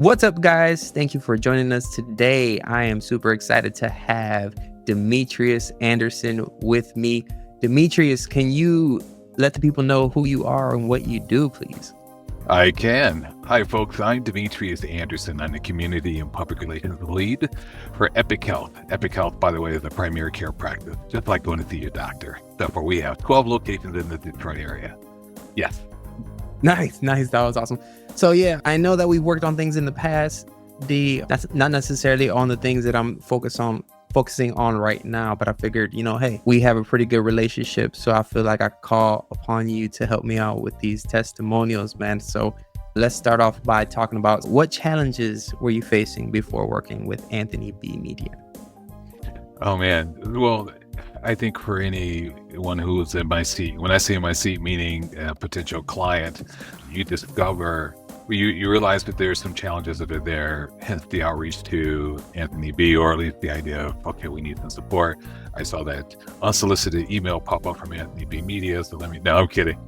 What's up, guys? Thank you for joining us today. I am super excited to have Demetrius Anderson with me. Demetrius, can you let the people know who you are and what you do, please? I can. Hi, folks. I'm Demetrius Anderson. I'm the Community and Public Relations Lead for Epic Health. Epic Health, by the way, is a primary care practice, just like going to see your doctor. Therefore, we have 12 locations in the Detroit area. Yes. Nice. That was awesome. So yeah, I know that we've worked on things in the past. That's not necessarily on the things that I'm focusing on right now, but I figured, hey, we have a pretty good relationship, so I feel like I call upon you to help me out with these testimonials, man. So let's start off by talking about what challenges were you facing before working with AnthonyB Media? Oh, man. Well, I think for anyone who's in my seat, when I say in my seat, meaning a potential client, you realize that there's some challenges that are there, hence the outreach to Anthony B, or at least the idea of, okay, we need some support. I saw that unsolicited email pop up from AnthonyB Media, so no, I'm kidding.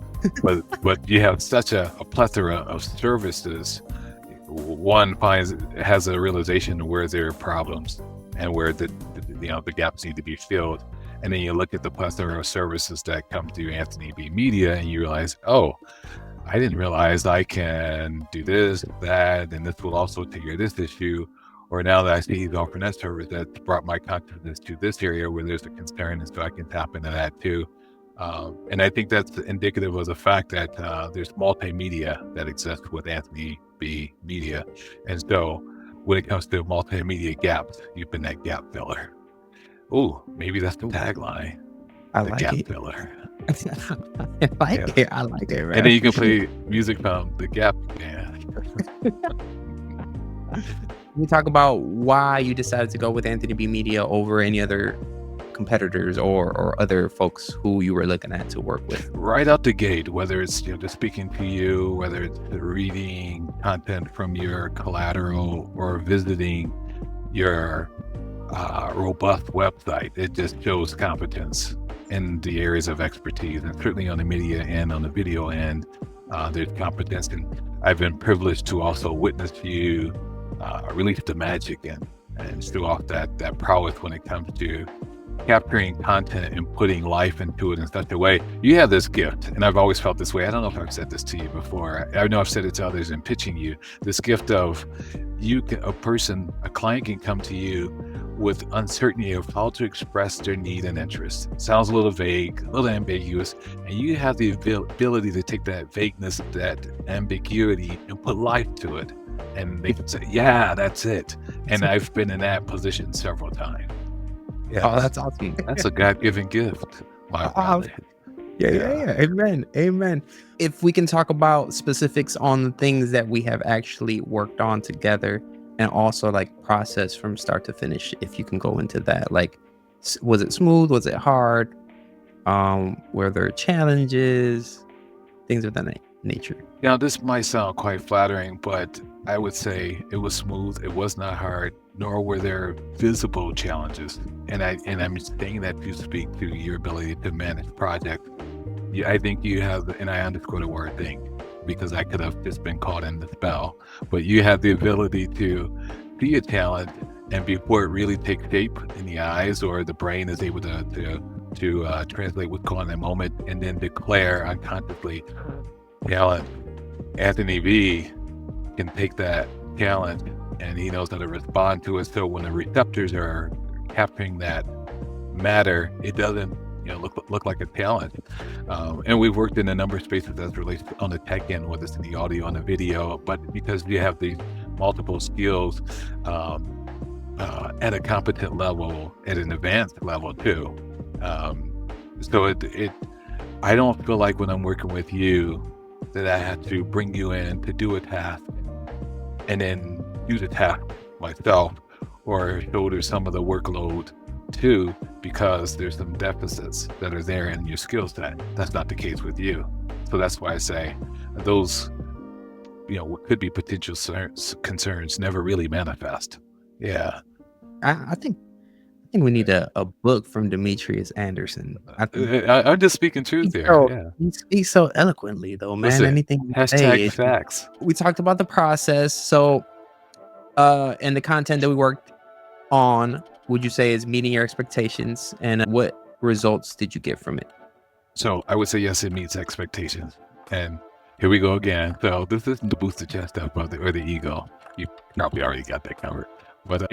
but you have such a plethora of services. One has a realization where there are problems and where the gaps need to be filled. And then you look at the plethora of services that come through AnthonyB Media and you realize, oh, I didn't realize I can do this, that, and this will also take care of this issue. Or now that I see he's offering that service, that's brought my consciousness to this area where there's a concern, and so I can tap into that too. And I think that's indicative of the fact that there's multimedia that exists with AnthonyB Media. And so when it comes to multimedia gaps, you've been that gap filler. Oh, maybe that's the tagline. I the like gap it. filler. I like it. I like it, man. And then you can play music from the Gap Band. We talk about why you decided to go with AnthonyB Media over any other competitors or other folks who you were looking at to work with. Right out the gate, whether it's just speaking to you, whether it's reading content from your collateral or visiting your robust website, it just shows competence in the areas of expertise, and certainly on the media and on the video end, there's competence. And I've been privileged to also witness you release the magic and show off that prowess when it comes to capturing content and putting life into it in such a way. You have this gift, and I've always felt this way. I don't know if I've said this to you before. I know I've said it to others in pitching you. This gift of a client can come to you with uncertainty of how to express their need and interest. Sounds a little vague, a little ambiguous, and you have the ability to take that vagueness, that ambiguity, and put life to it. And they can say, yeah, that's it. And I've been in that position several times. Yeah. Oh, that's awesome. That's a God-given gift. Wow. Yeah. Amen. If we can talk about specifics on the things that we have actually worked on together, and also like process from start to finish, if you can go into that, like, was it smooth? Was it hard? Were there challenges? Things of that nature. Now, this might sound quite flattering, but I would say it was smooth. It was not hard, nor were there visible challenges. And I'm saying that to speak to your ability to manage projects. Yeah, I think you have, and I underscore the word "think," because I could have just been caught in the spell. But you have the ability to see a talent, and before it really takes shape in the eyes or the brain is able to translate what's going on in that moment, and then declare unconsciously, talent. Anthony B can take that talent, and he knows how to respond to it. So when the receptors are capturing that matter, it doesn't look like a talent. And we've worked in a number of spaces as relates on the tech end, whether it's in the audio, on the video, but because you have these multiple skills at a competent level, at an advanced level too. So I don't feel like when I'm working with you that I have to bring you in to do a task and then do the task myself or shoulder some of the workload too, because there's some deficits that are there in your skill set. That's not the case with you. So that's why I say those, what could be potential concerns never really manifest. Yeah. I think we need a book from Demetrius Anderson. I'm just speaking truth there. Yeah. He speaks so eloquently, though, man. Listen, Anything you hashtag say, facts. We talked about the process. So And the content that we worked on, would you say is meeting your expectations? And what results did you get from it? So I would say yes, it meets expectations. And here we go again. So this isn't to boost the chest up or the ego. You probably already got that covered. But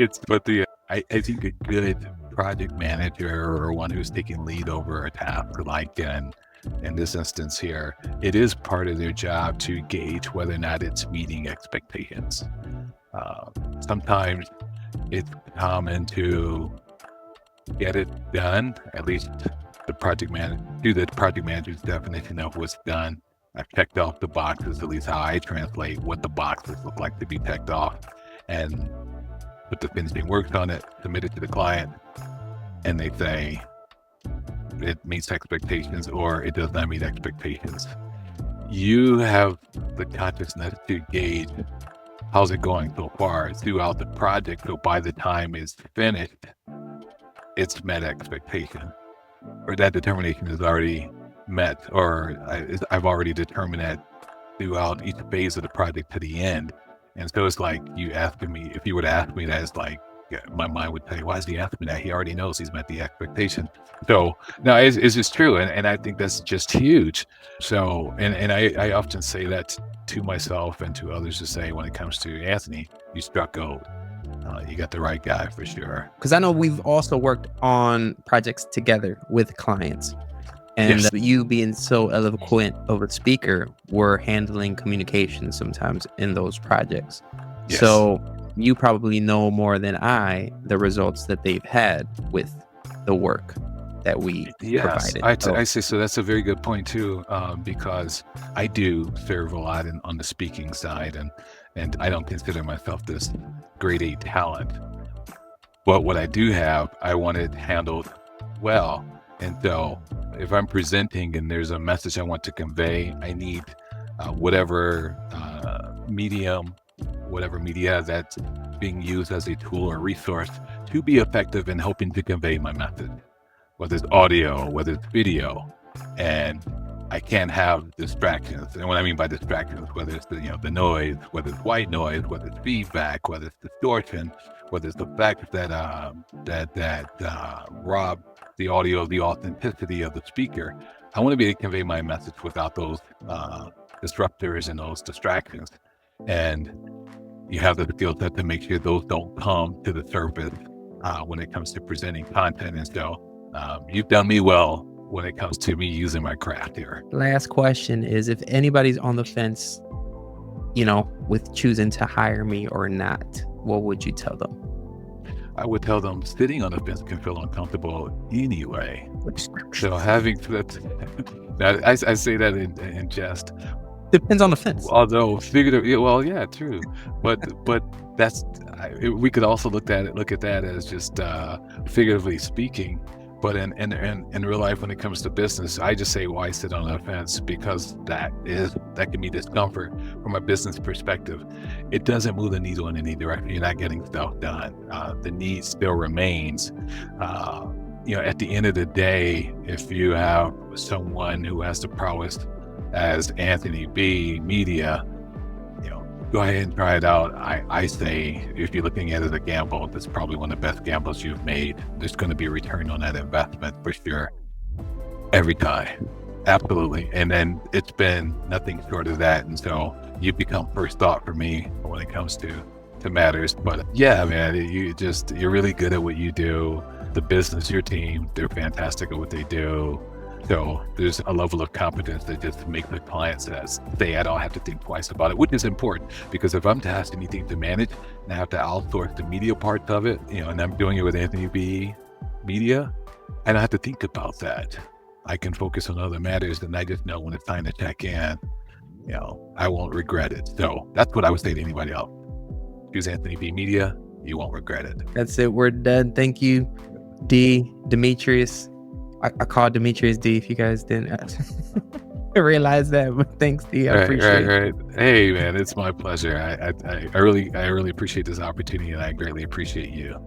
I think a good project manager or one who's taking lead over a task, like in this instance here, it is part of their job to gauge whether or not it's meeting expectations. Sometimes it's common to get it done, at least the project manager's definition of what's done. I've checked off the boxes, at least how I translate what the boxes look like to be checked off, and put the finishing works on it, submit it to the client, and they say it meets expectations or it does not meet expectations. You have the consciousness to gauge how's it going so far throughout the project, so by the time it's finished, it's met expectation, or that determination is already met, or I've already determined that throughout each phase of the project to the end. And so it's like you asking me, if you would ask me that, it's like, yeah, my mind would tell you, why is he asking me that? He already knows he's met the expectation. So no, it's just true. And I think that's just huge. So, and I often say that to myself and to others to say, when it comes to Anthony, you struck gold. You got the right guy for sure. Because I know we've also worked on projects together with clients. And Yes. you being so eloquent of a speaker, were handling communication sometimes in those projects. Yes. So you probably know more than I the results that they've had with the work that we Yes, provided. I say so. That's a very good point too, because I do serve a lot on the speaking side, and I don't consider myself this grade A talent. But what I do have, I want it handled well. And so if I'm presenting and there's a message I want to convey, I need whatever medium, whatever media that's being used as a tool or resource to be effective in helping to convey my message, whether it's audio, whether it's video. And I can't have distractions. And what I mean by distractions, whether it's the noise, whether it's white noise, whether it's feedback, whether it's distortion, whether it's the fact that rob the audio of the authenticity of the speaker. I want to be able to convey my message without those disruptors and those distractions. And you have the skill set to make sure those don't come to the surface when it comes to presenting content. And so you've done me well when it comes to me using my craft here. Last question is, if anybody's on the fence, with choosing to hire me or not, what would you tell them? I would tell them sitting on the fence can feel uncomfortable anyway. So having that, I say that in jest. Depends on the fence. Although figuratively, well, yeah, true. But we could also look at that as just figuratively speaking. But in real life, when it comes to business, I just say, why sit on the fence? Because that can be discomfort from a business perspective. It doesn't move the needle in any direction. You're not getting stuff done. The need still remains. At the end of the day, if you have someone who has the prowess as AnthonyB Media, go ahead and try it out. I say, if you're looking at it as a gamble, that's probably one of the best gambles you've made. There's going to be a return on that investment for sure. Every time. Absolutely. And then it's been nothing short of that. And so you become first thought for me when it comes to matters. But yeah, man, you're really good at what you do. The business, your team, they're fantastic at what they do. So there's a level of competence that just makes the client say, I don't have to think twice about it, which is important, because if I'm tasked anything to manage and I have to outsource the media parts of it, and I'm doing it with AnthonyB Media, I don't have to think about that. I can focus on other matters, and I just know when it's time to check in, I won't regret it. So that's what I would say to anybody else. Use AnthonyB Media, you won't regret it. That's it. We're done. Thank you, Demetrius. I called Demetrius D, if you guys didn't realize that, but thanks, D. I appreciate it. Hey, man, it's my pleasure. I really appreciate this opportunity, and I greatly appreciate you.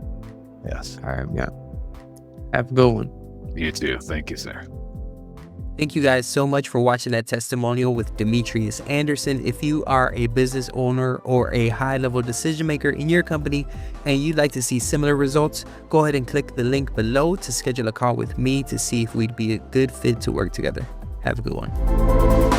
Yes. All right, yeah. Have a good one. You too. Thank you, sir. Thank you guys so much for watching that testimonial with Demetrius Anderson. If you are a business owner or a high-level decision maker in your company and you'd like to see similar results, go ahead and click the link below to schedule a call with me to see if we'd be a good fit to work together. Have a good one.